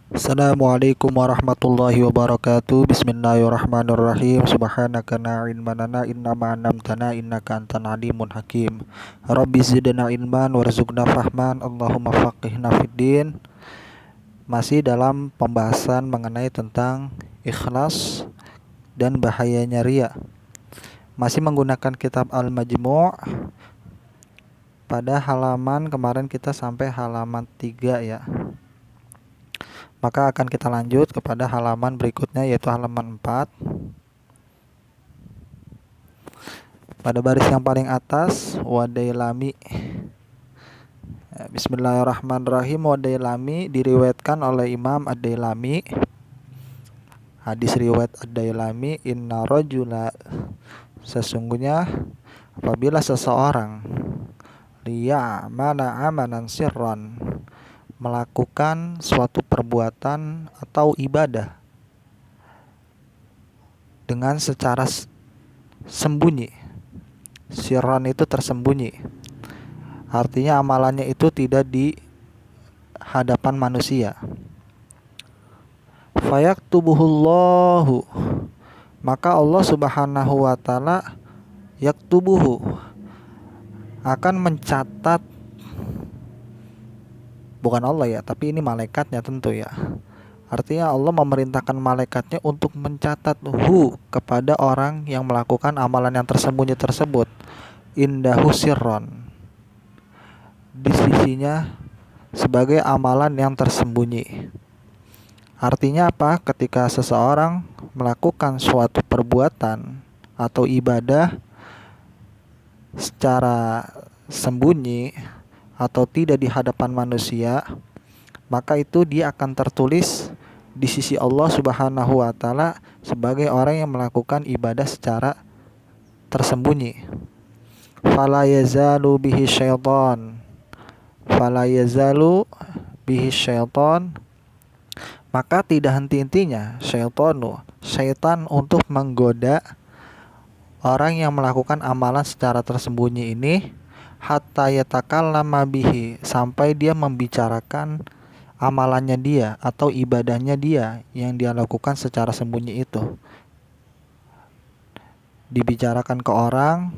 Assalamualaikum warahmatullahi wabarakatuh. Bismillahirrahmanirrahim. Subhanaka la ilma lana illa ma 'allamtana innaka antal alimul hakim. Rabbi zidna ilman warzuqna fahman. Allahumma faqihna fiddin. Masih dalam pembahasan mengenai tentang ikhlas dan bahayanya riya. Masih menggunakan kitab Al-Majmu'. Pada halaman kemarin kita sampai halaman 3 ya. Maka akan kita lanjut kepada halaman berikutnya, yaitu halaman 4. Pada baris yang paling atas, Wadailami. Bismillahirrahmanirrahim. Wadailami diriwayatkan oleh Imam Ad-Dailami. Hadis riwayat Ad-Dailami, inna rajula, sesungguhnya apabila seseorang liya'mala amalan sirran, melakukan suatu perbuatan atau ibadah dengan secara sembunyi. Sirran itu tersembunyi. Artinya amalannya itu tidak di hadapan manusia. Fayaktubuhullahu, maka Allah Subhanahu wa taala yaktubuhu, akan mencatat. Bukan Allah ya, tapi ini malaikatnya tentu ya. Artinya Allah memerintahkan malaikatnya untuk mencatat kepada orang yang melakukan amalan yang tersembunyi tersebut. Indahu sirron, di sisinya sebagai amalan yang tersembunyi. Artinya apa? Ketika seseorang melakukan suatu perbuatan atau ibadah secara sembunyi atau tidak di hadapan manusia, maka itu dia akan tertulis di sisi Allah Subhanahu wa taala sebagai orang yang melakukan ibadah secara tersembunyi. Fala yazalu bihi syaitan. Fala yazalu bihi syaitan, maka tidak henti-hentinya syaitan untuk menggoda orang yang melakukan amalan secara tersembunyi ini, hatta yatakallama bihi, sampai dia membicarakan amalannya dia atau ibadahnya dia yang dia lakukan secara sembunyi itu. Dibicarakan ke orang.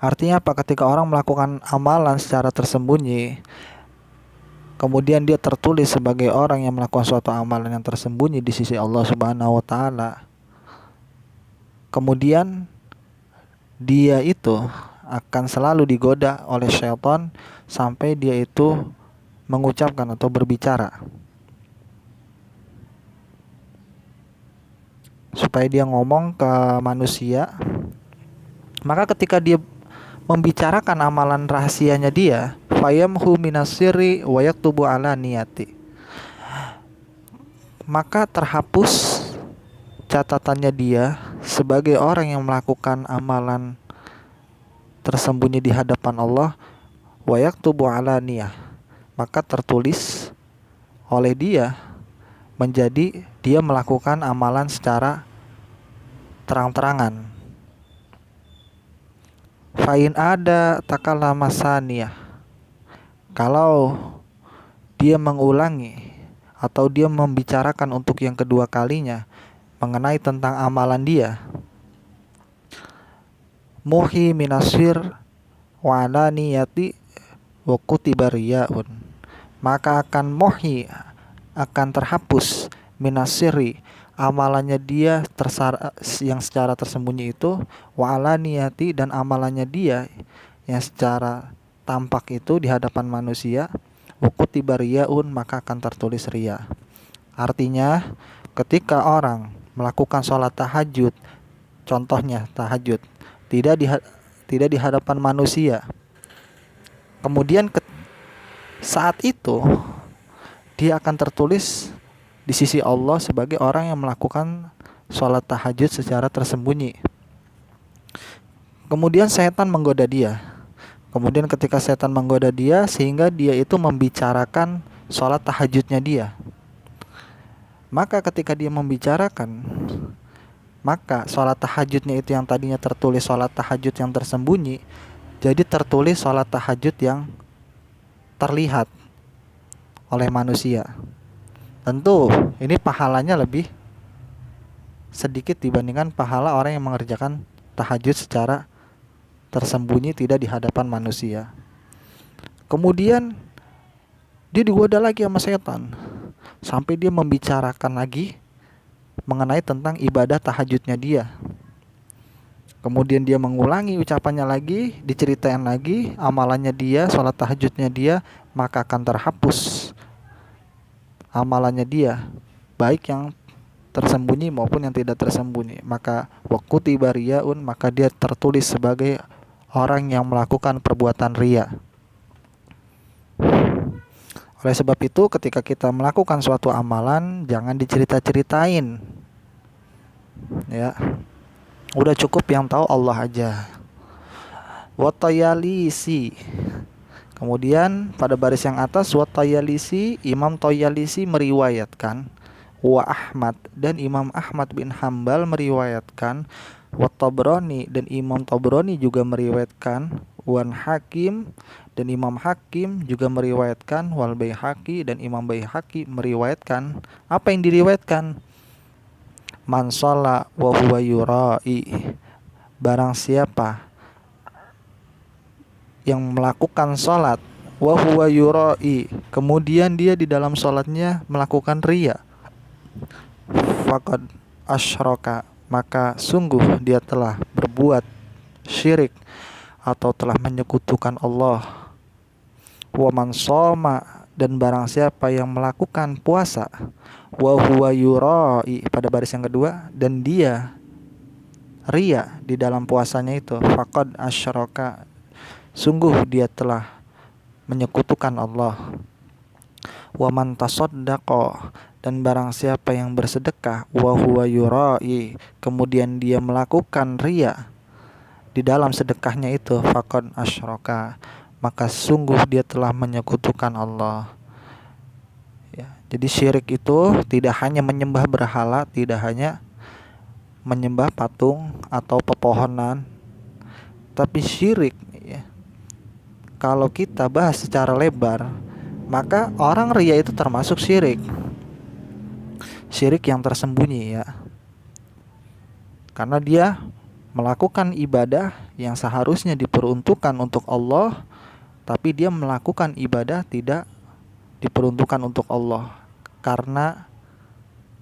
Artinya apa? Ketika orang melakukan amalan secara tersembunyi, kemudian dia tertulis sebagai orang yang melakukan suatu amalan yang tersembunyi di sisi Allah Subhanahu wa taala. Kemudian dia itu akan selalu digoda oleh syaitan sampai dia itu mengucapkan atau berbicara, supaya dia ngomong ke manusia. Maka ketika dia membicarakan amalan rahasianya dia, fayamhu minasiri wa yaktubu ala niyati, maka terhapus catatannya dia sebagai orang yang melakukan amalan tersembunyi di hadapan Allah, wa yaktubu ala niyah, maka tertulis oleh dia menjadi dia melakukan amalan secara terang-terangan. Fa'in ada takallama saniyah, kalau dia mengulangi atau dia membicarakan untuk yang kedua kalinya mengenai tentang amalan dia, muhi minasir wa ala niyati wa kutiba riyaun, maka akan muhi, akan terhapus minasiri, amalannya dia yang secara tersembunyi itu, wa ala niyati, dan amalannya dia yang secara tampak itu di hadapan manusia, wa kutiba riyaun, maka akan tertulis riya. Artinya ketika orang melakukan sholat tahajud, contohnya tahajud, tidak di hadapan manusia, kemudian saat itu dia akan tertulis di sisi Allah sebagai orang yang melakukan sholat tahajud secara tersembunyi. Kemudian setan menggoda dia. Kemudian ketika setan menggoda dia sehingga dia itu membicarakan sholat tahajudnya dia, maka ketika dia membicarakan, maka sholat tahajudnya itu yang tadinya tertulis sholat tahajud yang tersembunyi, jadi tertulis sholat tahajud yang terlihat oleh manusia. Tentu ini pahalanya lebih sedikit dibandingkan pahala orang yang mengerjakan tahajud secara tersembunyi tidak di hadapan manusia. Kemudian dia digoda lagi sama setan sampai dia membicarakan lagi mengenai tentang ibadah tahajudnya dia. Kemudian dia mengulangi ucapannya lagi, diceritain lagi amalannya dia, sholat tahajudnya dia, maka akan terhapus amalannya dia, baik yang tersembunyi maupun yang tidak tersembunyi. Maka waqutiba riyaun, maka dia tertulis sebagai orang yang melakukan perbuatan riya. Oleh sebab itu ketika kita melakukan suatu amalan, jangan dicerita-ceritain. Ya. Udah cukup yang tahu Allah aja. Wat-Tayalisi. Kemudian pada baris yang atas Wat-Tayalisi, Imam Tayalisi meriwayatkan, wa Ahmad, dan Imam Ahmad bin Hambal meriwayatkan, wa Tabrani, dan Imam Tabrani juga meriwayatkan, wan Hakim, dan Imam Hakim juga meriwayatkan, wal Baihaqi, dan Imam Baihaqi meriwayatkan. Apa yang diriwayatkan? Man shalla wa huwa yura'i, barang siapa yang melakukan sholat wa huwa yura'i, kemudian dia di dalam sholatnya melakukan riya, faqad asyraka, maka sungguh dia telah berbuat syirik atau telah menyekutukan Allah. Wa man shoma, dan barang siapa yang melakukan puasa wa huwa yura'i, pada baris yang kedua, dan dia riya di dalam puasanya itu, faqad asyraka, sungguh dia telah menyekutukan Allah. Wa man tasaddaqa, dan barang siapa yang bersedekah wa huwa yura'i, kemudian dia melakukan riya di dalam sedekahnya itu, faqad asyraka, maka sungguh dia telah menyekutukan Allah. Ya, jadi syirik itu tidak hanya menyembah berhala, tidak hanya menyembah patung atau pepohonan, tapi syirik, ya, kalau kita bahas secara lebar, maka orang riya itu termasuk syirik. Syirik yang tersembunyi, ya. Karena dia melakukan ibadah yang seharusnya diperuntukkan untuk Allah, tapi dia melakukan ibadah tidak diperuntukkan untuk Allah karena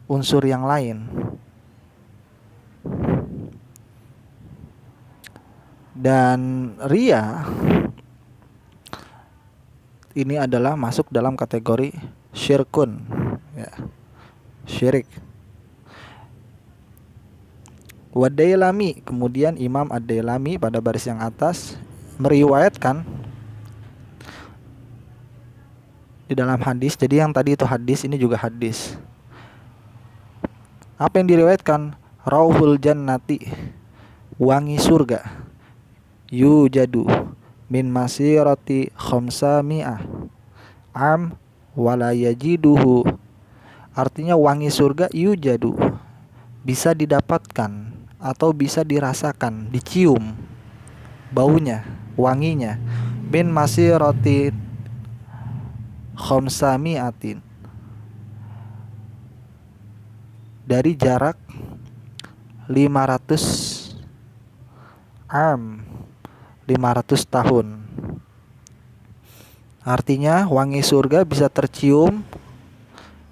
unsur yang lain. Dan riya ini adalah masuk dalam kategori syirkun, ya, syirik. Wadailami, kemudian Imam Ad-Dailami pada baris yang atas meriwayatkan di dalam hadis. Jadi yang tadi itu hadis, ini juga hadis. Apa yang diriwayatkan? Rauhul jannati, wangi surga, yujadu min masirati khamsami'ah am wala yajiduhu. Artinya wangi surga yujadu, bisa didapatkan atau bisa dirasakan, dicium baunya, wanginya, min masirati khamsami'atin, dari jarak 500 am, 500 tahun. Artinya wangi surga bisa tercium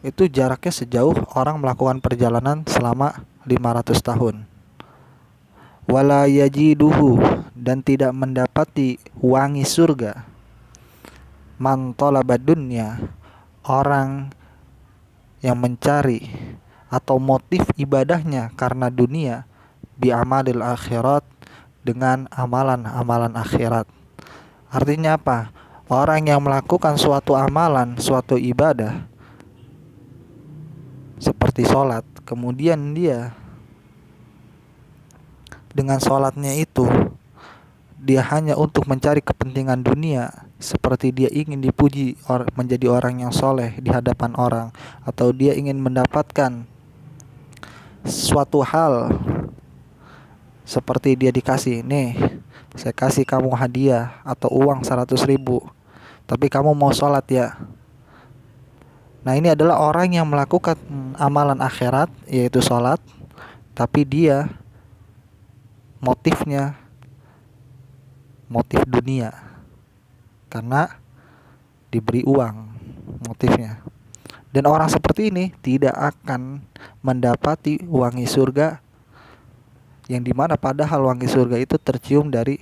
itu jaraknya sejauh orang melakukan perjalanan selama 500 tahun. Wala yajiduhu, dan tidak mendapati wangi surga, man talabad dunya, orang yang mencari atau motif ibadahnya karena dunia, bi amalil akhirat, dengan amalan-amalan akhirat. Artinya apa? Orang yang melakukan suatu amalan, suatu ibadah seperti sholat, kemudian dia dengan sholatnya itu dia hanya untuk mencari kepentingan dunia, seperti dia ingin dipuji menjadi orang yang soleh di hadapan orang, atau dia ingin mendapatkan suatu hal, seperti dia dikasih, nih saya kasih kamu hadiah atau uang 100.000, tapi kamu mau sholat ya, Nah, ini adalah orang yang melakukan amalan akhirat, yaitu sholat, tapi dia motifnya motif dunia karena diberi uang motifnya. Dan orang seperti ini tidak akan mendapati wangi surga, yang dimana padahal wangi surga itu tercium dari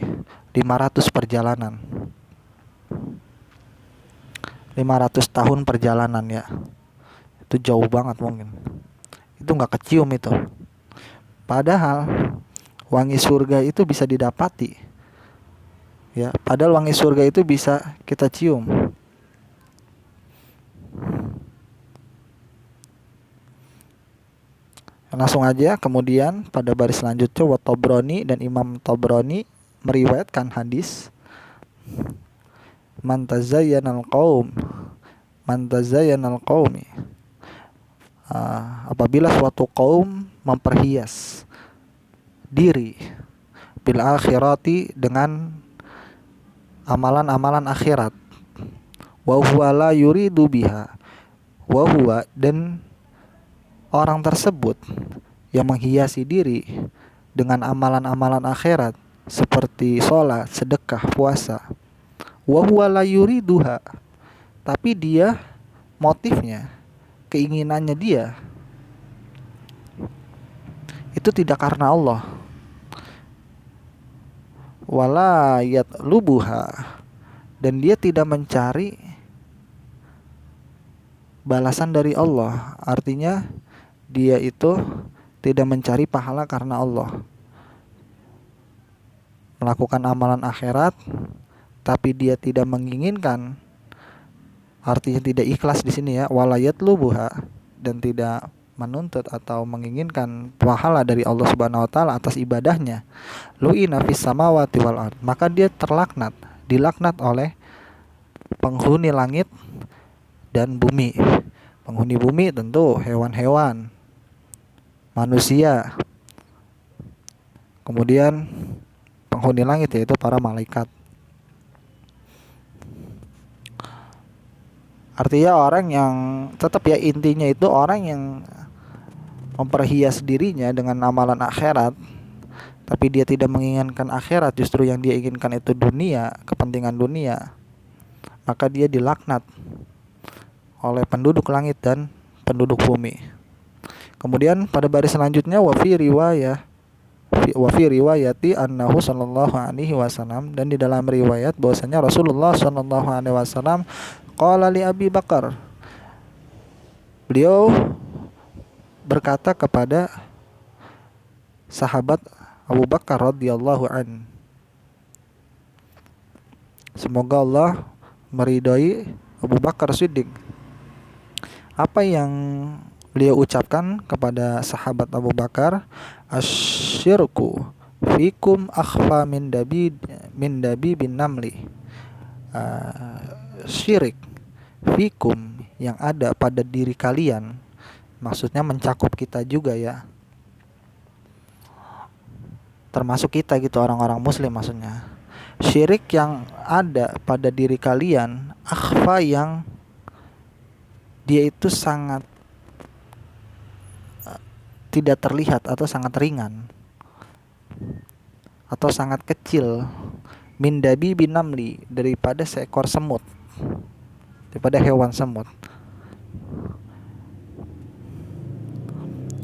500 perjalanan, 500 tahun perjalanan ya. Itu jauh banget mungkin. Itu gak kecium itu. Padahal wangi surga itu bisa didapati ya. Padahal wangi surga itu bisa kita cium. Langsung aja, kemudian pada baris selanjutnya wa Tabrani, dan Imam Tabrani meriwayatkan hadis man tazayyanal qaumi, apabila suatu kaum memperhias diri bil akhirati, dengan amalan-amalan akhirat, wa huwa la yuridu biha, wa huwa, dan orang tersebut yang menghiasi diri dengan amalan-amalan akhirat seperti sholat, sedekah, puasa, wa huwa la yuriduha, tapi dia motifnya, keinginannya dia itu tidak karena Allah, wala yatlubuha, dan dia tidak mencari balasan dari Allah. Artinya dia itu tidak mencari pahala karena Allah, melakukan amalan akhirat tapi dia tidak menginginkan, artinya tidak ikhlas di sini ya, walayat lubuha, dan tidak menuntut atau menginginkan pahala dari Allah Subhanahu wa taala atas ibadahnya, lu'ina fis samawati wal ard, maka dia dilaknat oleh penghuni langit dan bumi. Penghuni bumi tentu hewan-hewan, manusia, kemudian penghuni langit yaitu para malaikat. Artinya orang yang tetap ya, intinya itu orang yang memperhias dirinya dengan amalan akhirat tapi dia tidak menginginkan akhirat, justru yang dia inginkan itu dunia, kepentingan dunia, maka dia dilaknat oleh penduduk langit dan penduduk bumi. Kemudian pada baris selanjutnya wa fi riwayati annahu sallallahu alaihi wasallam, dan di dalam riwayat bahwasanya Rasulullah sallallahu alaihi wasallam qala li Abi Bakar, beliau berkata kepada sahabat Abu Bakar radhiyallahu an, semoga Allah meridhai Abu Bakar Siddiq. Apa yang beliau ucapkan kepada sahabat Abu Bakar? Asyirku fikum akhfa min dabi bin namli. Syirik fikum, yang ada pada diri kalian, maksudnya mencakup kita juga ya, termasuk kita gitu, orang-orang muslim maksudnya. Syirik yang ada pada diri kalian, akhfa, yang dia itu sangat tidak terlihat atau sangat ringan atau sangat kecil, min dabi bin namli, daripada seekor semut, daripada hewan semut.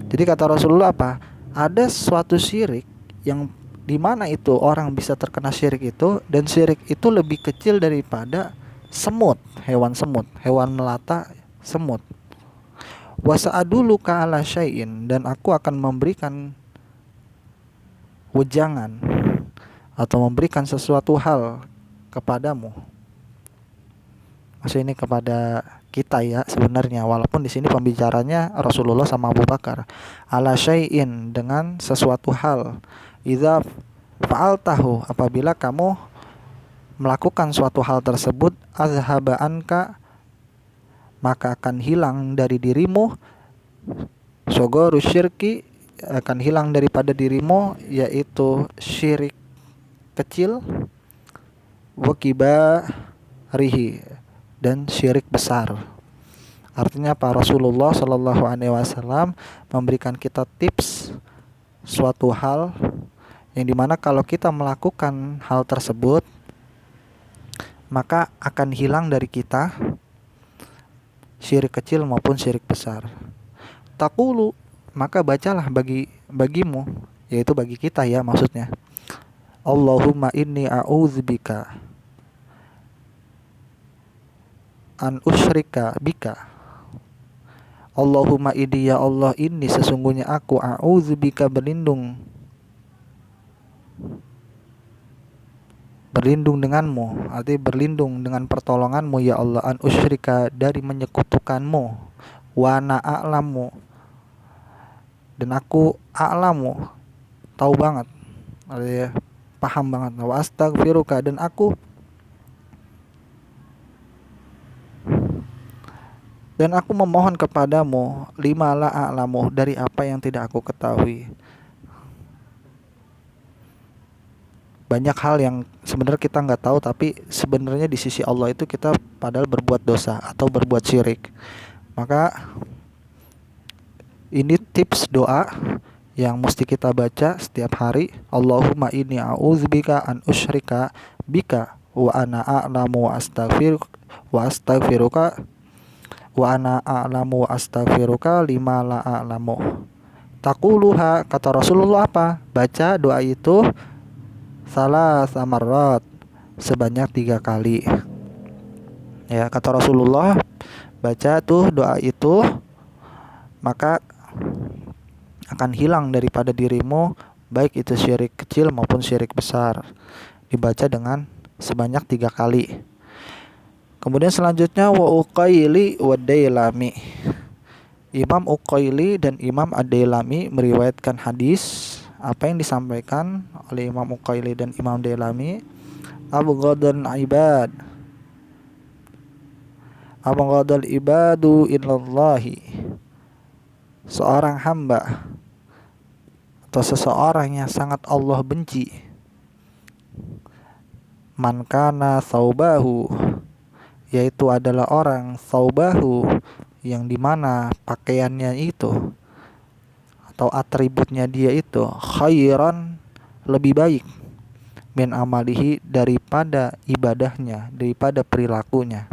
Jadi kata Rasulullah apa? Ada suatu syirik yang dimana itu orang bisa terkena syirik itu, dan syirik itu lebih kecil daripada semut, hewan melata semut. Wasa'adulu ka'ala syai'in, dan aku akan memberikan wejangan atau memberikan sesuatu hal kepadamu. Maksudnya ini kepada kita ya sebenarnya, walaupun di sini pembicaranya Rasulullah sama Abu Bakar. Ala syai'in, dengan sesuatu hal. Idza fa'altahu, apabila kamu melakukan suatu hal tersebut, azhaba anka, maka akan hilang dari dirimu, sogoru syirki, akan hilang daripada dirimu, yaitu syirik kecil, wakibarihi, dan syirik besar. Artinya apa? Rasulullah Shallallahu Alaihi Wasallam memberikan kita tips suatu hal yang dimana kalau kita melakukan hal tersebut maka akan hilang dari kita syirik kecil maupun syirik besar. Taqulu, maka bacalah bagimu, yaitu bagi kita ya maksudnya. Allahumma inni a'udzubika an usyrika bika. Allahumma inni, ya Allah, ini sesungguhnya aku a'udzubika berlindung denganmu, artinya berlindung dengan pertolonganmu ya Allah, an usyrika, dari menyekutukanmu, wa ana a'lamu, dan aku a'lamu, tahu banget, artinya paham banget, wa astaghfiruka, dan aku memohon kepadamu, lima la a'lamu, dari apa yang tidak aku ketahui. Banyak hal yang sebenarnya kita nggak tahu, tapi sebenarnya di sisi Allah itu kita padahal berbuat dosa atau berbuat syirik. Maka ini tips doa yang mesti kita baca setiap hari. Allahumma inni a'udzubika an usyrika bika wa ana a'lamu wa astaghfiruka wa ana a'lamu wa astaghfiruka lima la a'lamu. Taquluha, kata Rasulullah apa? Baca doa itu salah samarrat, sebanyak 3 kali. Ya, kata Rasulullah, baca tuh doa itu maka akan hilang daripada dirimu baik itu syirik kecil maupun syirik besar. Dibaca dengan sebanyak 3 kali. Kemudian selanjutnya wa Uqaili wa Dailami. Imam Uqaili dan Imam Ad-Dailami meriwayatkan hadis. Apa yang disampaikan oleh Imam Uqaili dan Imam Dailami, abghadul ibadu illallahi, seorang hamba atau seseorang yang sangat Allah benci, man kana thawbahu, yaitu adalah orang thawbahu, yang dimana pakaiannya itu atau atributnya dia itu khairan, lebih baik, min amalihi, daripada ibadahnya, daripada perilakunya.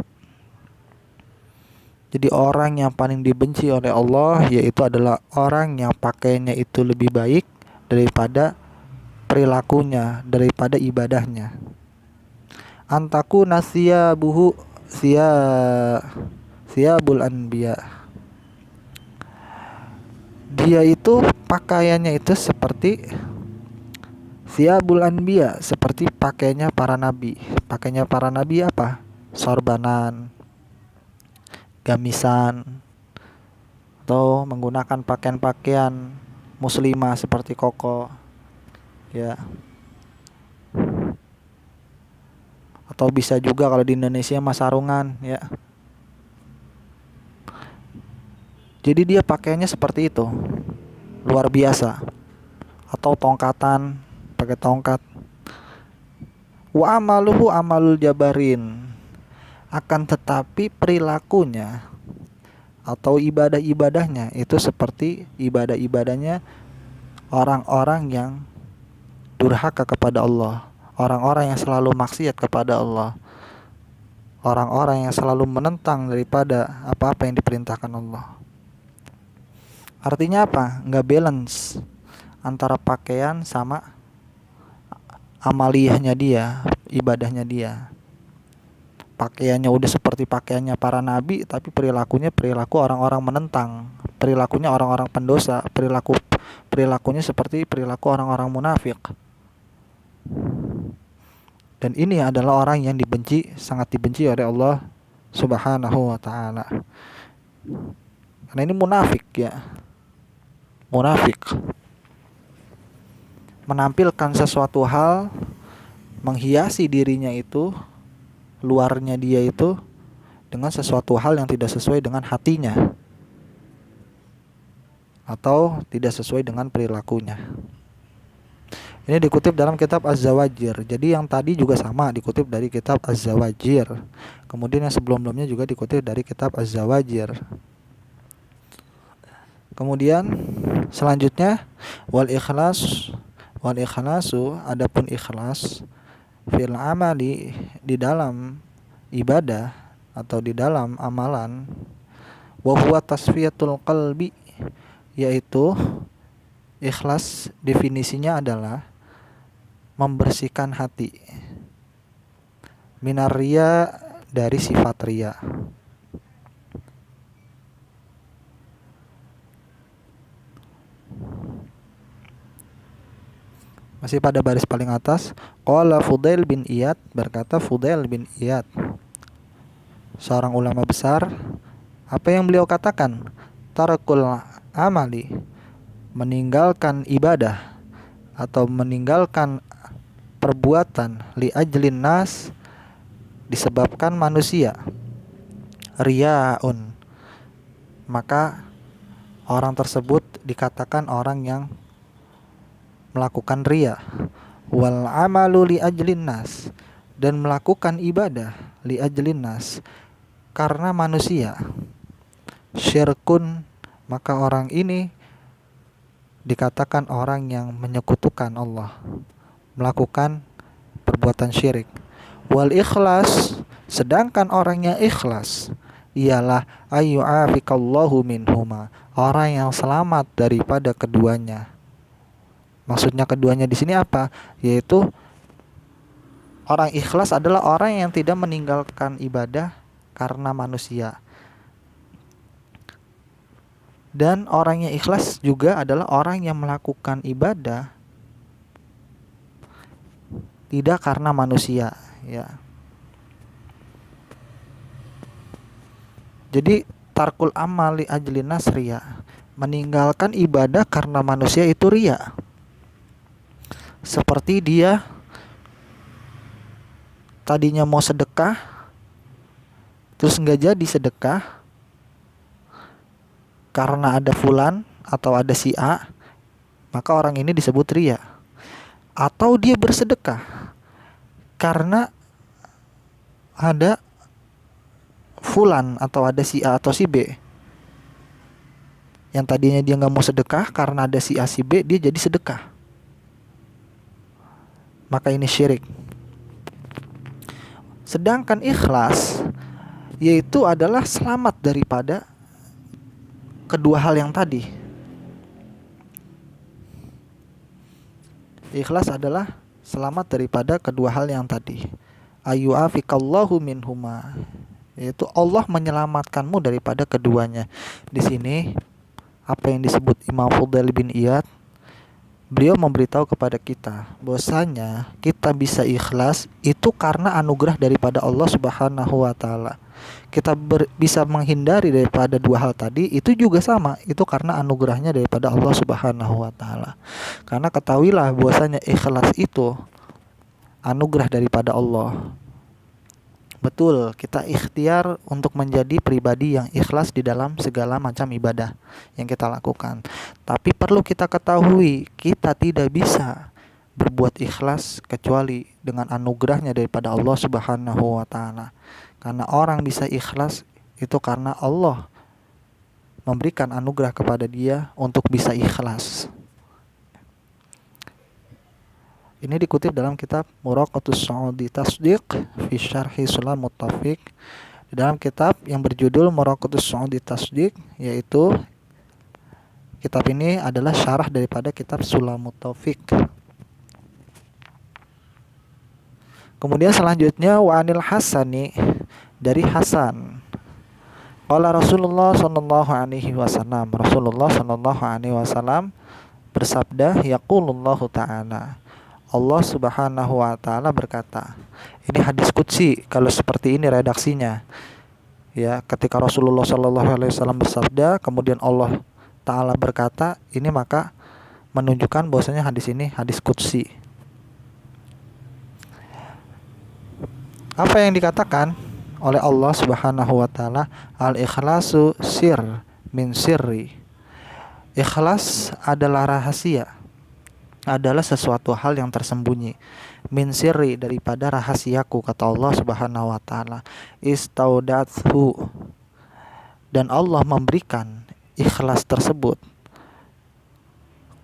Jadi orang yang paling dibenci oleh Allah yaitu adalah orang yang pakaiannya itu lebih baik daripada perilakunya, daripada ibadahnya. Antaku nasiyabuhu siyabul anbiya, dia itu pakaiannya itu seperti siyabul anbiya, seperti pakaiannya para nabi. Pakaiannya para nabi apa? Sorbanan, gamisan, atau menggunakan pakaian-pakaian muslimah seperti koko, ya. Atau bisa juga kalau di Indonesia sarungan, ya. Jadi dia pakaiannya seperti itu, luar biasa. Atau tongkatan, pakai tongkat. Wa amaluhu amalul jabarin, akan tetapi perilakunya atau ibadah-ibadahnya itu seperti ibadah-ibadahnya orang-orang yang durhaka kepada Allah, orang-orang yang selalu maksiat kepada Allah, orang-orang yang selalu menentang daripada apa-apa yang diperintahkan Allah. Artinya apa? Nggak balance antara pakaian sama amaliyahnya dia, ibadahnya dia. Pakaiannya udah seperti pakaiannya para nabi, tapi perilakunya perilaku orang-orang menentang, perilakunya orang-orang pendosa, perilakunya seperti perilaku orang-orang munafik. Dan ini adalah orang yang dibenci, sangat dibenci oleh Allah Subhanahu wa taala. Karena ini munafik, ya. Munafik menampilkan sesuatu hal, menghiasi dirinya itu, luarnya dia itu dengan sesuatu hal yang tidak sesuai dengan hatinya atau tidak sesuai dengan perilakunya. Ini dikutip dalam kitab Az-Zawajir. Jadi yang tadi juga sama dikutip dari kitab Az-Zawajir. Kemudian yang sebelum-sebelumnya juga dikutip dari kitab Az-Zawajir. Kemudian selanjutnya wal ikhlasu adapun ikhlas fil amali di dalam ibadah atau di dalam amalan, wa huwa tasfiyatul qalbi, yaitu ikhlas definisinya adalah membersihkan hati, minar riya, dari sifat riya. Masih pada baris paling atas, qala Fudail bin Iyad, berkata Fudail bin Iyad, seorang ulama besar, apa yang beliau katakan? Tarakul amali, meninggalkan ibadah atau meninggalkan perbuatan, li ajlin nas, disebabkan manusia, riyaun, maka orang tersebut dikatakan orang yang melakukan riya. Wal amalu li ajlin nas, dan melakukan ibadah li ajlin nas, karena manusia, syirkun, maka orang ini dikatakan orang yang menyekutukan Allah, melakukan perbuatan syirik. Wal ikhlas, sedangkan orang yang ikhlas ialah ayyu'afikallahu minhuma, orang yang selamat daripada keduanya. Maksudnya keduanya di sini apa? Yaitu orang ikhlas adalah orang yang tidak meninggalkan ibadah karena manusia. Dan orang yang ikhlas juga adalah orang yang melakukan ibadah tidak karena manusia, ya. Jadi tarkul amali ajli nasriya, meninggalkan ibadah karena manusia itu riya. Seperti dia tadinya mau sedekah, terus nggak jadi sedekah karena ada fulan atau ada si A, maka orang ini disebut riya. Atau dia bersedekah karena ada fulan atau ada si A atau si B, yang tadinya dia nggak mau sedekah, karena ada si A si B dia jadi sedekah, maka ini syirik. Sedangkan ikhlas yaitu adalah selamat daripada kedua hal yang tadi. Ikhlas adalah selamat daripada kedua hal yang tadi. Ayyu'afikallahu minhuma, yaitu Allah menyelamatkanmu daripada keduanya. Di sini apa yang disebut Imam Fudail bin Iyad, beliau memberitahu kepada kita bahwasanya kita bisa ikhlas itu karena anugerah daripada Allah Subhanahu wa taala. Kita bisa menghindari daripada dua hal tadi, itu juga sama, itu karena anugerahnya daripada Allah Subhanahu wa taala. Karena ketahuilah bahwasanya ikhlas itu anugerah daripada Allah. Betul, kita ikhtiar untuk menjadi pribadi yang ikhlas di dalam segala macam ibadah yang kita lakukan. Tapi perlu kita ketahui, kita tidak bisa berbuat ikhlas kecuali dengan anugerahnya daripada Allah Subhanahu wa taala. Karena orang bisa ikhlas itu karena Allah memberikan anugerah kepada dia untuk bisa ikhlas. Ini dikutip dalam kitab Muraqatus Sa'udi Tasdiq fi Syarhi Sulamut Taufiq. Di dalam kitab yang berjudul Muraqatus Sa'udi Tasdiq, yaitu kitab ini adalah syarah daripada kitab Sulamut Taufiq. Kemudian selanjutnya wa anil Hasani, dari Hasan. Qala Rasulullah sallallahu alaihi wasallam, Rasulullah sallallahu alaihi wasallam bersabda, yaqulullahu ta'ala, Allah Subhanahu wa taala berkata. Ini hadis qudsi kalau seperti ini redaksinya. Ya, ketika Rasulullah sallallahu alaihi wasallam bersabda, kemudian Allah taala berkata, ini maka menunjukkan bahwasanya hadis ini hadis qudsi. Apa yang dikatakan oleh Allah Subhanahu wa taala? Al-ikhlasu sir min sirri. Ikhlas adalah rahasia adalah sesuatu hal yang tersembunyi. Min sirri, daripada rahasiaku, kata Allah Subhanahu wa taala. Istaudathu, dan Allah memberikan ikhlas tersebut,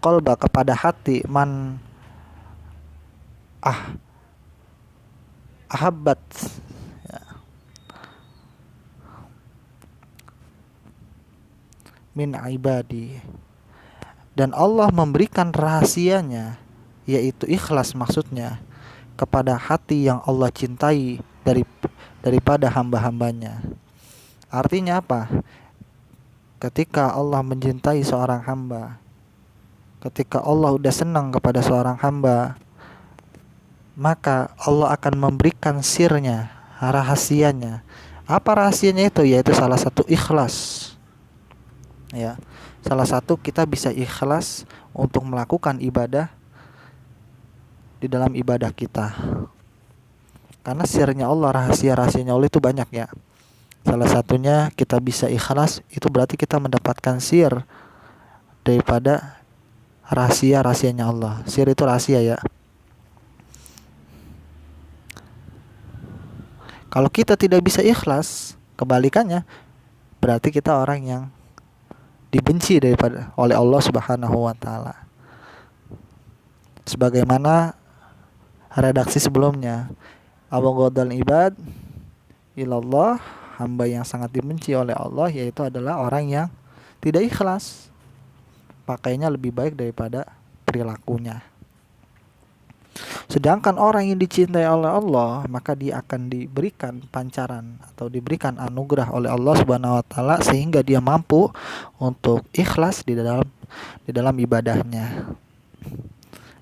qalba, kepada hati, man ah ahabbat, ya, min ibadi, dan Allah memberikan rahasianya, yaitu ikhlas maksudnya, kepada hati yang Allah cintai daripada hamba-hambanya. Artinya apa? Ketika Allah mencintai seorang hamba, ketika Allah udah senang kepada seorang hamba, maka Allah akan memberikan sirnya, rahasianya. Apa rahasianya itu? Yaitu salah satu ikhlas. Ya, salah satu kita bisa ikhlas untuk melakukan ibadah di dalam ibadah kita. Karena sirnya Allah, rahasianya Allah itu banyak ya. Salah satunya kita bisa ikhlas, itu berarti kita mendapatkan sir daripada rahasianya Allah. Sir itu rahasia ya. Kalau kita tidak bisa ikhlas, kebalikannya, berarti kita orang yang dibenci oleh Allah Subhanahu wa taala. Sebagaimana redaksi sebelumnya, abghadul ibad ilallah, hamba yang sangat dibenci oleh Allah, yaitu adalah orang yang tidak ikhlas, pakainya lebih baik daripada perilakunya. Sedangkan orang yang dicintai oleh Allah, maka dia akan diberikan pancaran atau diberikan anugerah oleh Allah Subhanahu wa taala, sehingga dia mampu untuk ikhlas di dalam ibadahnya.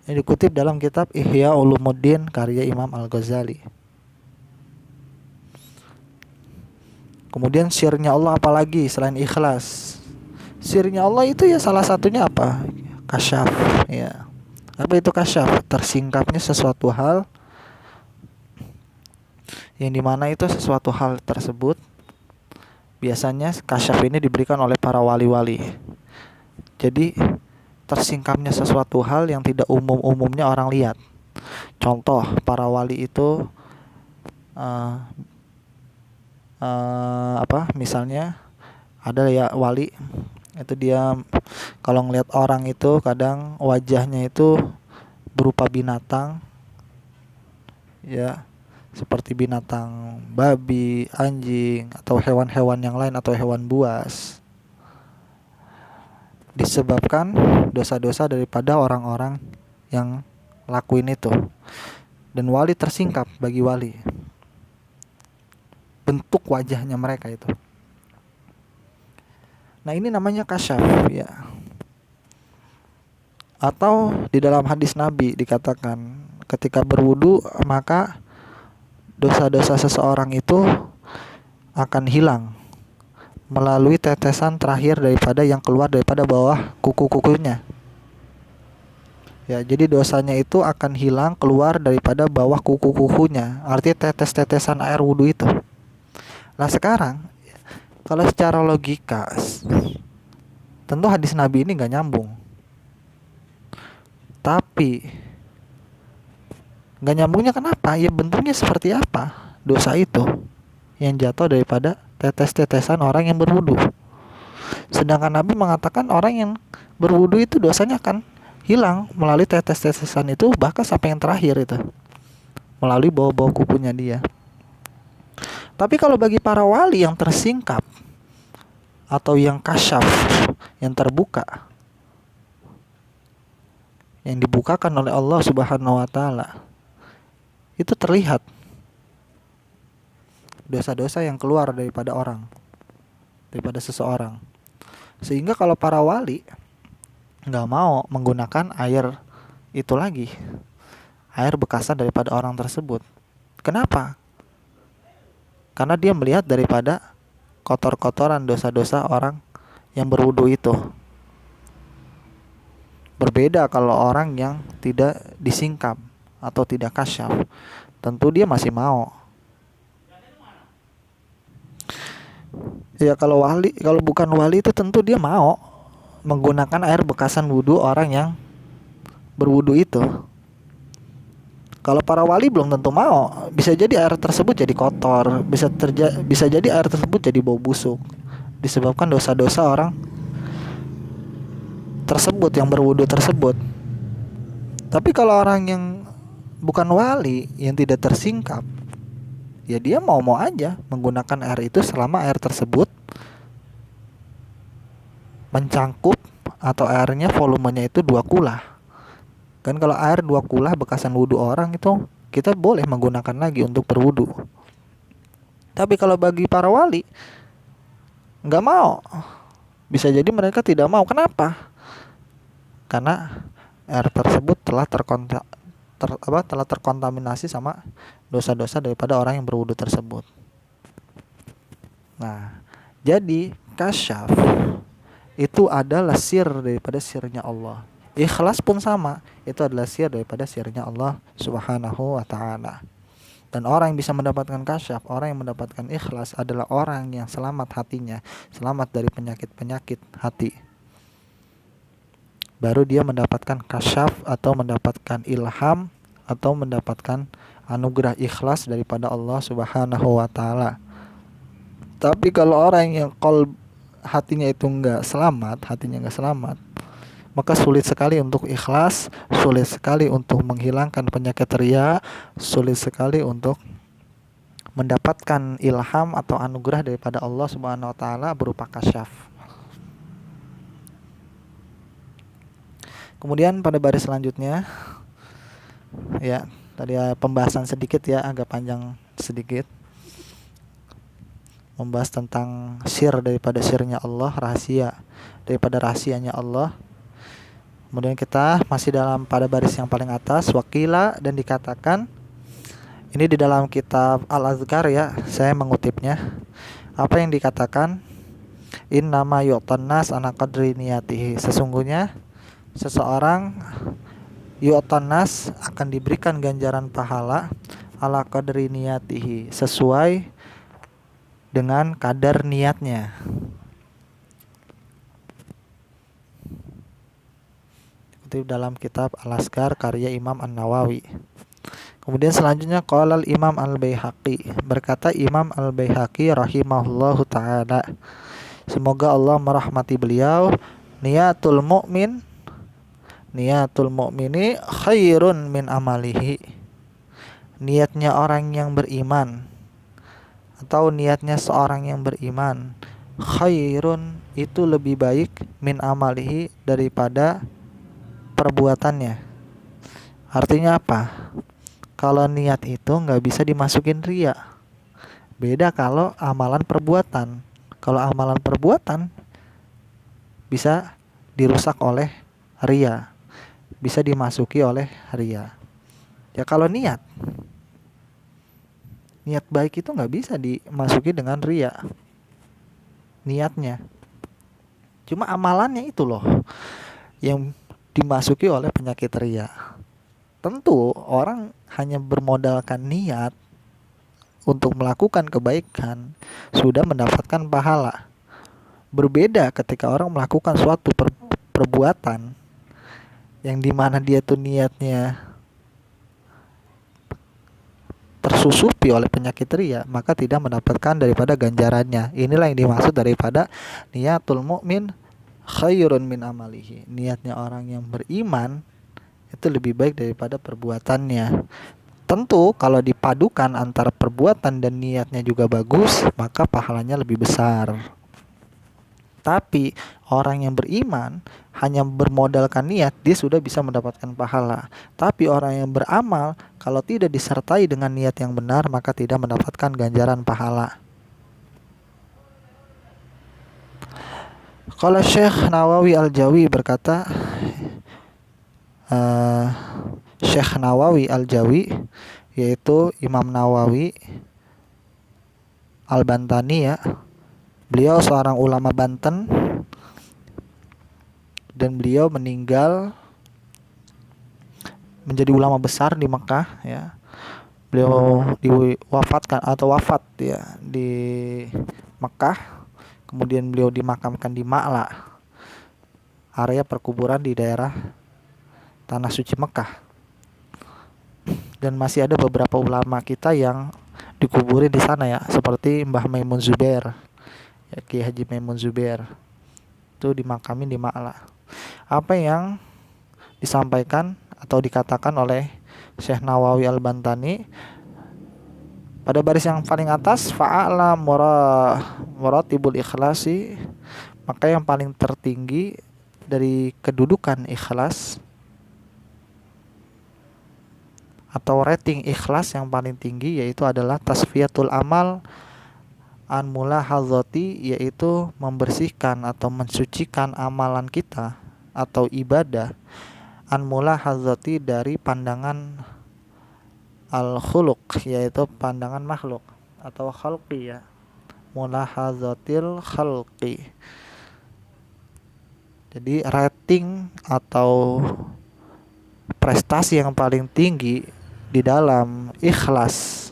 Ini dikutip dalam kitab Ihya Ulumuddin karya Imam Al-Ghazali. Kemudian sirnya Allah apalagi selain ikhlas? Sirnya Allah itu ya salah satunya apa? Kasyaf, ya. Apa itu kasyaf? Tersingkapnya sesuatu hal, yang dimana itu sesuatu hal tersebut biasanya kasyaf ini diberikan oleh para wali-wali. Jadi tersingkapnya sesuatu hal yang tidak umumnya orang lihat. Contoh, para wali itu misalnya ada ya wali itu, dia kalau ngelihat orang itu kadang wajahnya itu berupa binatang, ya, seperti binatang babi, anjing, atau hewan-hewan yang lain, atau hewan buas, disebabkan dosa-dosa daripada orang-orang yang lakuin itu. Dan wali tersingkap bagi wali bentuk wajahnya mereka itu. Nah, ini namanya kasyaf ya. Atau di dalam hadis Nabi dikatakan, ketika berwudu maka dosa-dosa seseorang itu akan hilang melalui tetesan terakhir daripada yang keluar daripada bawah kuku-kukunya. Ya, jadi dosanya itu akan hilang keluar daripada bawah kuku-kukunya. Artinya tetes-tetesan air wudu itu. Nah, sekarang kalau secara logika, tentu hadis Nabi ini gak nyambung. Tapi gak nyambungnya kenapa? Ya bentuknya seperti apa dosa itu yang jatuh daripada tetes-tetesan orang yang berwudu. Sedangkan Nabi mengatakan orang yang berwudu itu dosanya akan hilang melalui tetes-tetesan itu, bahkan sampai yang terakhir itu melalui bawah-bawah kukunya dia. Tapi kalau bagi para wali yang tersingkap atau yang kasyaf, yang terbuka, yang dibukakan oleh Allah Subhanahu wa taala, itu terlihat dosa-dosa yang keluar daripada daripada seseorang. Sehingga kalau para wali gak mau menggunakan air itu lagi, air bekasan daripada orang tersebut. Kenapa? Karena dia melihat daripada kotor-kotoran dosa-dosa orang yang berwudu itu. Berbeda kalau orang yang tidak disingkap atau tidak kasyaf, tentu dia masih mau. Ya, kalau bukan wali itu tentu dia mau menggunakan air bekasan wudu orang yang berwudu itu. Kalau para wali belum tentu mau. Bisa jadi air tersebut jadi kotor, bisa jadi air tersebut jadi bau busuk, disebabkan dosa-dosa orang tersebut yang berwudu tersebut. Tapi kalau orang yang bukan wali, yang tidak tersingkap, ya dia mau-mau aja menggunakan air itu selama air tersebut mencangkup atau airnya volumenya itu 2 kula. Kan kalau air 2 kula bekasan wudhu orang itu kita boleh menggunakan lagi untuk berwudhu. Tapi kalau bagi para wali nggak mau, bisa jadi mereka tidak mau. Kenapa? Karena air tersebut telah terkontaminasi sama dosa-dosa daripada orang yang berwudhu tersebut. Nah, jadi kasyaf itu adalah sir daripada sirnya Allah. Ikhlas pun sama, itu adalah sir daripada sirnya Allah Subhanahu wa ta'ala. Dan orang yang bisa mendapatkan kasyaf, orang yang mendapatkan ikhlas adalah orang yang selamat hatinya, selamat dari penyakit-penyakit hati. Baru dia mendapatkan kasyaf atau mendapatkan ilham atau mendapatkan anugerah ikhlas daripada Allah Subhanahu wa ta'ala. Tapi kalau orang yang hatinya itu enggak selamat, maka sulit sekali untuk ikhlas, sulit sekali untuk menghilangkan penyakit riya, sulit sekali untuk mendapatkan ilham atau anugerah daripada Allah Subhanahu wa taala berupa kasyaf. Kemudian pada baris selanjutnya, ya, tadi pembahasan sedikit ya, agak panjang sedikit. Membahas tentang sir daripada sirnya Allah, rahasia daripada rahasianya Allah. Kemudian kita masih pada baris yang paling atas, wakila, dan dikatakan, ini di dalam kitab Al-Azkar ya, saya mengutipnya. Apa yang dikatakan? Innama yu'tannas ana qadri niyatihi. Sesungguhnya seseorang yu'tannas akan diberikan ganjaran pahala ala qadri niyatihi, sesuai dengan kadar niatnya. Dalam kitab Al-Azkar karya Imam An-Nawawi. Kemudian selanjutnya qala Imam Al-Baihaqi, berkata Imam Al-Baihaqi rahimahullahu taala, semoga Allah merahmati beliau, niyatul mu'mini khairun min amalihi. Niatnya orang yang beriman atau niatnya seorang yang beriman, khairun itu lebih baik min amalihi daripada perbuatannya. Artinya apa? Kalau niat itu nggak bisa dimasukin riya. Beda kalau amalan perbuatan. Kalau amalan perbuatan bisa dirusak oleh riya, bisa dimasuki oleh riya. Ya kalau niat baik itu nggak bisa dimasuki dengan riya. Niatnya. Cuma amalannya itu loh yang dimasuki oleh penyakit riya. Tentu orang hanya bermodalkan niat untuk melakukan kebaikan sudah mendapatkan pahala. Berbeda ketika orang melakukan suatu perbuatan yang dimana dia tuh niatnya tersusupi oleh penyakit riya, maka tidak mendapatkan daripada ganjarannya. Inilah yang dimaksud daripada niyatul mu'min khairun min amalihi. Niatnya orang yang beriman itu lebih baik daripada perbuatannya. Tentu kalau dipadukan antara perbuatan dan niatnya juga bagus, maka pahalanya lebih besar. Tapi orang yang beriman hanya bermodalkan niat, dia sudah bisa mendapatkan pahala. Tapi orang yang beramal, kalau tidak disertai dengan niat yang benar, maka tidak mendapatkan ganjaran pahala. Kalau Syekh Nawawi Al-Jawi berkata, Syekh Nawawi Al-Jawi, yaitu Imam Nawawi Al-Bantani ya, beliau seorang ulama Banten dan beliau meninggal menjadi ulama besar di Mekah ya. Beliau diwafatkan atau wafat ya di Mekah. Kemudian beliau dimakamkan di Ma'la, area perkuburan di daerah tanah suci Mekah. Dan masih ada beberapa ulama kita yang dikuburin di sana ya, seperti Mbah Maimun Zubair, ya, Ki Haji Maimun Zubair itu dimakamin di Ma'la. Apa yang disampaikan atau dikatakan oleh Syekh Nawawi Al-Bantani pada baris yang paling atas, fa'ala muratibul ikhlasi, maka yang paling tertinggi dari kedudukan ikhlas atau rating ikhlas yang paling tinggi yaitu adalah tasfiyatul amal an mulahadzati, yaitu membersihkan atau mensucikan amalan kita atau ibadah an mulahadzati dari pandangan al-khuluq, yaitu pandangan makhluk atau khalqi ya, mulahadzatil khalqi. Jadi rating atau prestasi yang paling tinggi di dalam ikhlas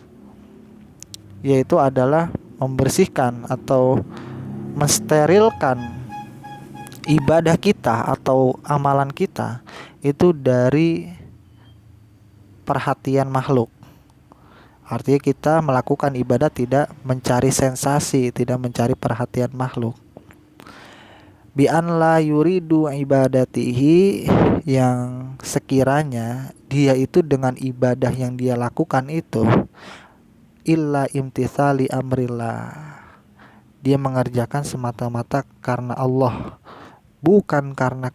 yaitu adalah membersihkan atau mensterilkan ibadah kita atau amalan kita itu dari perhatian makhluk. Artinya kita melakukan ibadah tidak mencari sensasi, tidak mencari perhatian makhluk. Bi an la yuridu ibadatihi, yang sekiranya dia itu dengan ibadah yang dia lakukan itu illa imtithali amrillah, dia mengerjakan semata-mata karena Allah, bukan karena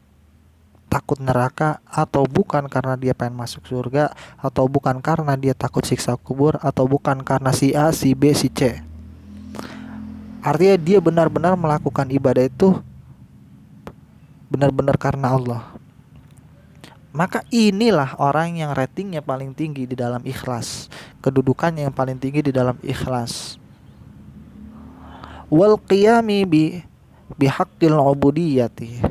takut neraka, atau bukan karena dia pengen masuk surga, atau bukan karena dia takut siksa kubur, atau bukan karena si A, si B, si C. Artinya dia benar-benar melakukan ibadah itu benar-benar karena Allah. Maka inilah orang yang ratingnya paling tinggi di dalam ikhlas, kedudukannya yang paling tinggi di dalam ikhlas. Wal qiyami bihaqqil ubudiyyati,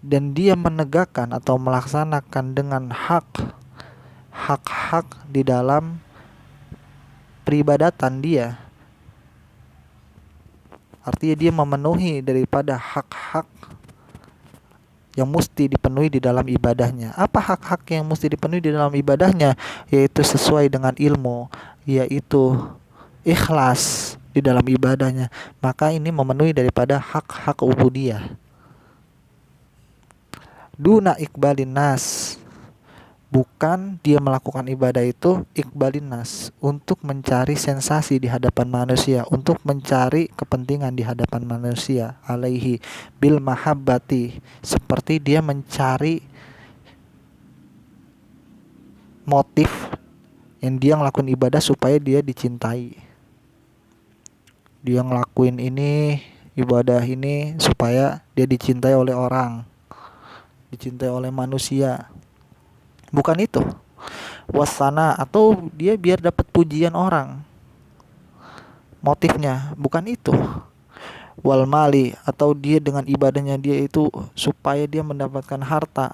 dan dia menegakkan atau melaksanakan dengan hak-hak di dalam peribadatan dia. Artinya dia memenuhi daripada hak-hak yang mesti dipenuhi di dalam ibadahnya. Apa hak-hak yang mesti dipenuhi di dalam ibadahnya? Yaitu sesuai dengan ilmu, yaitu ikhlas di dalam ibadahnya. Maka ini memenuhi daripada hak-hak ubudiyah. Duna ikbalin nas, bukan dia melakukan ibadah itu ikbalin nas, untuk mencari sensasi di hadapan manusia, untuk mencari kepentingan di hadapan manusia, alaihi bil mahabbati, seperti dia mencari motif yang dia ngelakuin ibadah supaya dia dicintai. Dia ngelakuin ini, ibadah ini supaya dia dicintai oleh orang, dicintai oleh manusia. Bukan itu. Wasana, atau dia biar dapat pujian orang. Motifnya bukan itu. Wal mali, atau dia dengan ibadahnya dia itu supaya dia mendapatkan harta,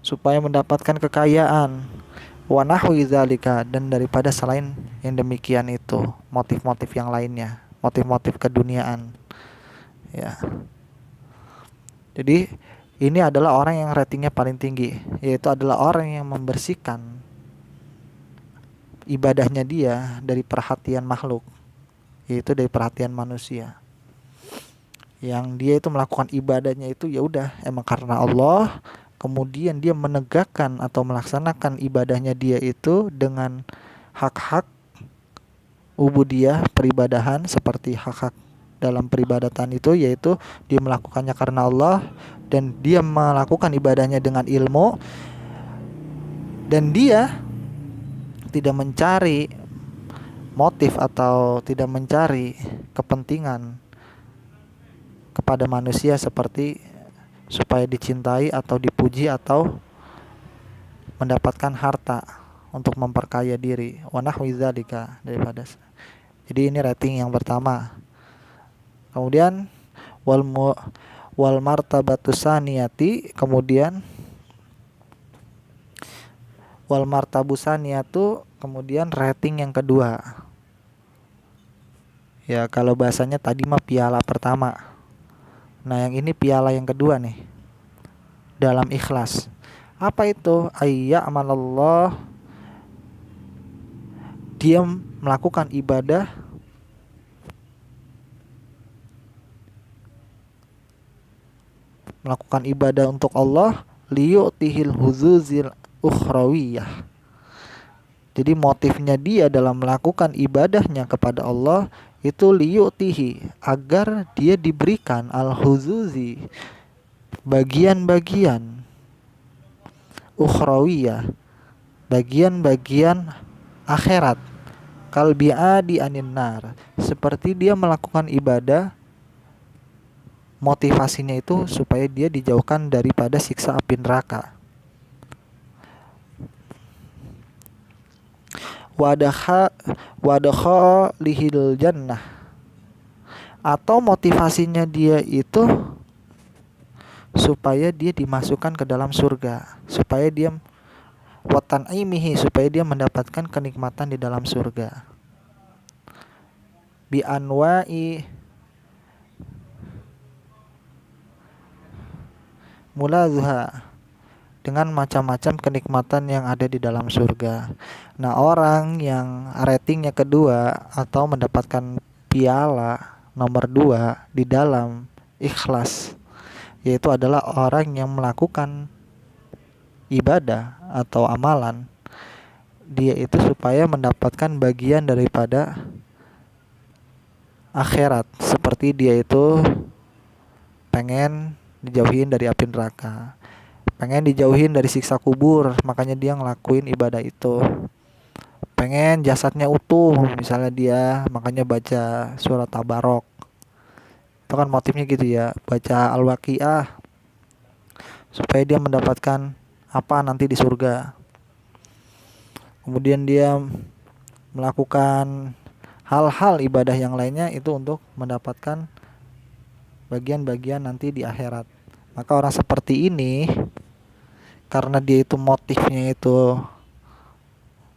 supaya mendapatkan kekayaan. Wa nahwi dzalika, dan daripada selain yang demikian itu, motif-motif yang lainnya, motif-motif keduniaan. Ya. Jadi ini adalah orang yang ratingnya paling tinggi, yaitu adalah orang yang membersihkan ibadahnya dia dari perhatian makhluk, yaitu dari perhatian manusia. Yang dia itu melakukan ibadahnya itu ya udah emang karena Allah, kemudian dia menegakkan atau melaksanakan ibadahnya dia itu dengan hak-hak ubudiyah peribadahan, seperti hak-hak dalam peribadatan itu, yaitu dia melakukannya karena Allah, dan dia melakukan ibadahnya dengan ilmu, dan dia tidak mencari motif atau tidak mencari kepentingan kepada manusia, seperti supaya dicintai atau dipuji atau mendapatkan harta untuk memperkaya diri. Wa nahwi dzalika, daripada. Jadi ini rating yang pertama. Kemudian wal martabatus saniyati, kemudian wal martabusaniyatu, kemudian rating yang kedua. Ya kalau bahasanya tadi mah piala pertama. Nah yang ini piala yang kedua nih. dalam ikhlas. Apa itu? Ayya'malallah, dia melakukan ibadah untuk Allah, liyu'tihil huzuzil ukhrawiyah. Jadi motifnya dia dalam melakukan ibadahnya kepada Allah itu liyu'tihi, agar dia diberikan al-huzuzi, bagian-bagian ukhrawiyah, bagian-bagian akhirat, kalbi'adi anin nar, seperti dia melakukan ibadah, motivasinya itu supaya dia dijauhkan daripada siksa api neraka. Wadakha lihil jannah, atau motivasinya dia itu supaya dia dimasukkan ke dalam surga, supaya dia watan aimihi, supaya dia mendapatkan kenikmatan di dalam surga. Bi anwa'i mulazuha, dengan macam-macam kenikmatan yang ada di dalam surga. Nah, orang yang ratingnya kedua atau mendapatkan piala nomor 2 di dalam ikhlas, yaitu adalah orang yang melakukan ibadah atau amalan dia itu supaya mendapatkan bagian daripada akhirat, seperti dia itu pengen dijauhin dari api neraka, pengen dijauhin dari siksa kubur, makanya dia ngelakuin ibadah itu. Pengen jasadnya utuh, misalnya dia makanya baca surat Tabarok. Itu kan motifnya gitu ya, baca Al-Waqiah supaya dia mendapatkan apa nanti di surga. Kemudian dia melakukan hal-hal ibadah yang lainnya itu untuk mendapatkan bagian-bagian nanti di akhirat. Maka orang seperti ini, karena dia itu motifnya itu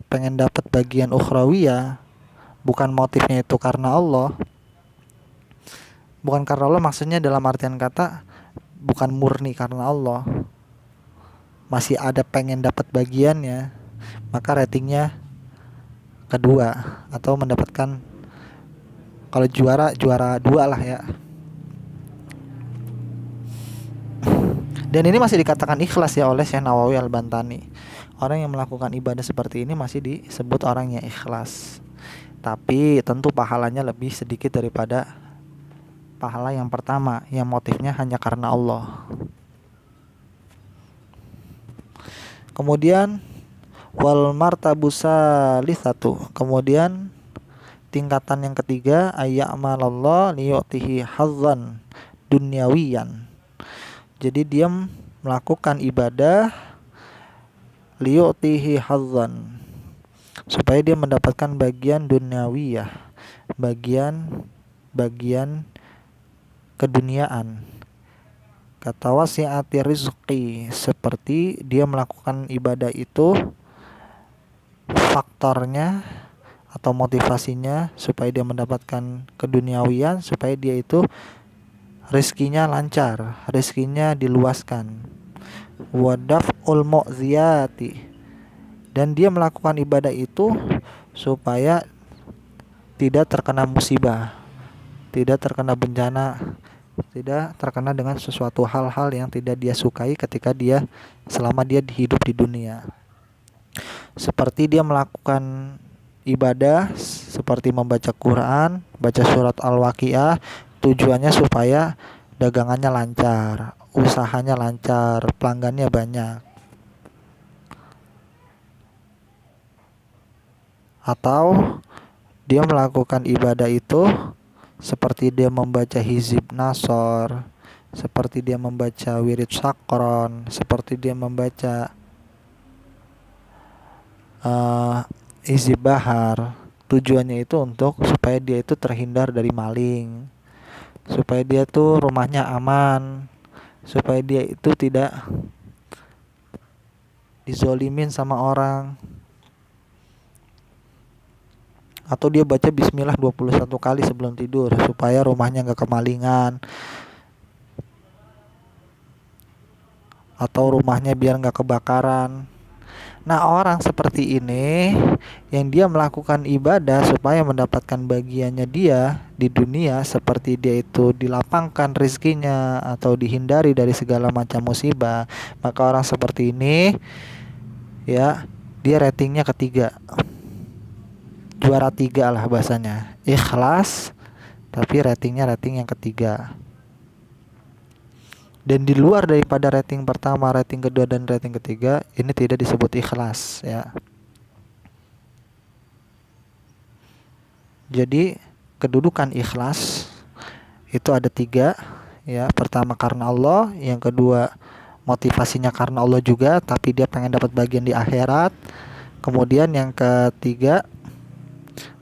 pengen dapat bagian ukhrawiyah, bukan motifnya itu karena Allah. Bukan karena Allah maksudnya dalam artian kata bukan murni karena Allah, masih ada pengen dapat bagiannya, maka ratingnya kedua atau mendapatkan, kalau juara 2 lah ya. Dan ini masih dikatakan ikhlas ya oleh Syekh Nawawi Al-Bantani. Orang yang melakukan ibadah seperti ini masih disebut orang yang ikhlas. Tapi tentu pahalanya lebih sedikit daripada pahala yang pertama, yang motifnya hanya karena Allah. Kemudian wal martabusalisatu, kemudian tingkatan yang ketiga, ayya'malallah liyu'tihi hazzan dunyawiyan. Jadi dia melakukan ibadah liyu'tihi hazzan, supaya dia mendapatkan bagian dunyawiyah, bagian keduniaan. Kata wasi'ati rizqi, seperti dia melakukan ibadah itu faktornya atau motivasinya supaya dia mendapatkan keduniawian, supaya dia itu rezekinya lancar, rezekinya diluaskan. Wadaf'ul mu'ziyati, dan dia melakukan ibadah itu supaya tidak terkena musibah, tidak terkena bencana, tidak terkena dengan sesuatu hal-hal yang tidak dia sukai ketika dia selama dia hidup di dunia. Seperti dia melakukan ibadah seperti membaca Quran, baca surat Al-Waqiah, tujuannya supaya dagangannya lancar, usahanya lancar, pelanggannya banyak. Atau dia melakukan ibadah itu seperti dia membaca hizib nasor, seperti dia membaca wirid sakron, seperti dia membaca hizib bahar. Tujuannya itu untuk supaya dia itu terhindar dari maling, supaya dia tuh rumahnya aman, supaya dia itu tidak dizolimin sama orang. Atau dia baca bismillah 21 kali sebelum tidur supaya rumahnya gak kemalingan. atau rumahnya biar nggak kebakaran. Nah, orang seperti ini yang dia melakukan ibadah supaya mendapatkan bagiannya dia di dunia, seperti dia itu dilapangkan rezekinya atau dihindari dari segala macam musibah, maka orang seperti ini ya dia ratingnya ketiga, juara tiga lah bahasanya, ikhlas tapi ratingnya rating yang ketiga. Dan di luar daripada rating pertama, rating kedua, dan rating ketiga, ini tidak disebut ikhlas ya. Jadi kedudukan ikhlas itu ada tiga ya. Pertama karena Allah, yang kedua motivasinya karena Allah juga, tapi dia pengen dapat bagian di akhirat. Kemudian yang ketiga,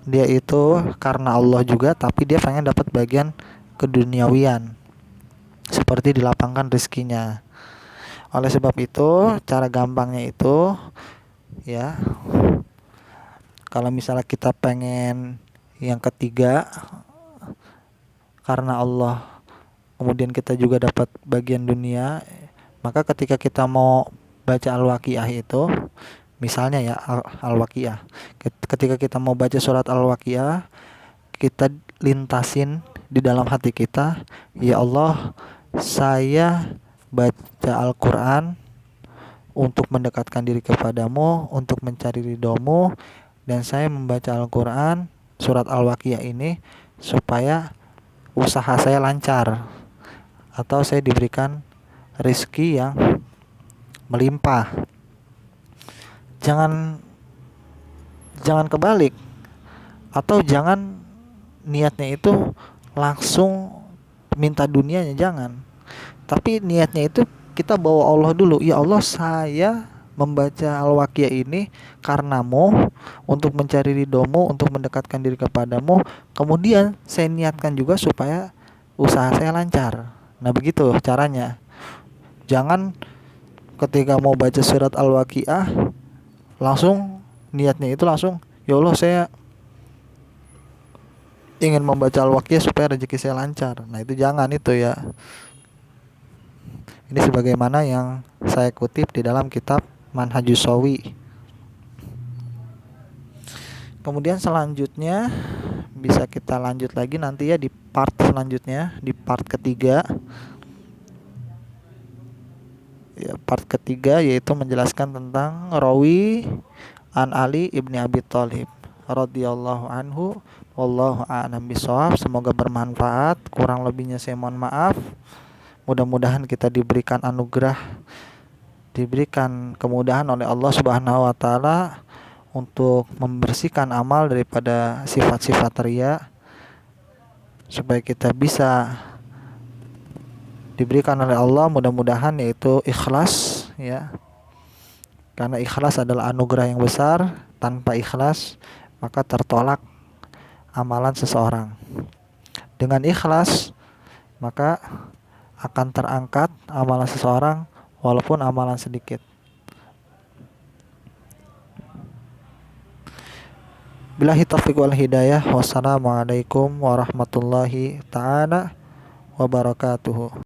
dia itu karena Allah juga, tapi dia pengen dapat bagian keduniawian, seperti dilapangkan rezekinya. Oleh sebab itu, cara gampangnya itu ya, kalau misalnya kita pengen yang ketiga karena Allah, kemudian kita juga dapat bagian dunia, maka ketika kita mau baca Al-Waqiah itu, misalnya ya Al-Waqiah, ketika kita mau baca surat Al-Waqiah, kita lintasin di dalam hati kita, ya Allah, saya baca Al-Quran untuk mendekatkan diri kepadamu, untuk mencari ridhomu, dan saya membaca Al-Quran surat Al-Waqiah ini supaya usaha saya lancar, atau saya diberikan rezeki yang melimpah. Jangan kebalik, atau jangan niatnya itu langsung minta dunianya, jangan. Tapi niatnya itu kita bawa Allah dulu. Ya Allah, saya membaca Al-Waqiah ini karenamu, untuk mencari ridhomu, untuk mendekatkan diri kepadamu. Kemudian saya niatkan juga supaya usaha saya lancar. Nah, begitu caranya. Jangan ketika mau baca surat Al-Waqiah langsung niatnya itu langsung, ya Allah, saya ingin membaca Al-Waqiah supaya rezeki saya lancar. Nah, itu jangan, itu ya. Ini sebagaimana yang saya kutip di dalam kitab Manhajus Shawi. Kemudian selanjutnya bisa kita lanjut lagi nanti ya di part selanjutnya, di part ketiga. Ya, part ketiga yaitu menjelaskan tentang rawi an Ali ibni Abi Thalib radhiyallahu anhu. Wallahu a'lam bishawab. Semoga bermanfaat. Kurang lebihnya saya mohon maaf. Mudah-mudahan kita diberikan anugerah, diberikan kemudahan oleh Allah Subhanahu wa taala untuk membersihkan amal daripada sifat-sifat riya, supaya kita bisa diberikan oleh Allah mudah-mudahan yaitu ikhlas ya. Karena ikhlas adalah anugerah yang besar. Tanpa ikhlas maka tertolak amalan seseorang. Dengan ikhlas maka akan terangkat amalan seseorang walaupun amalan sedikit. Billahi taufiq wal hidayah. Wassalamualaikum warahmatullahi taala wabarakatuh.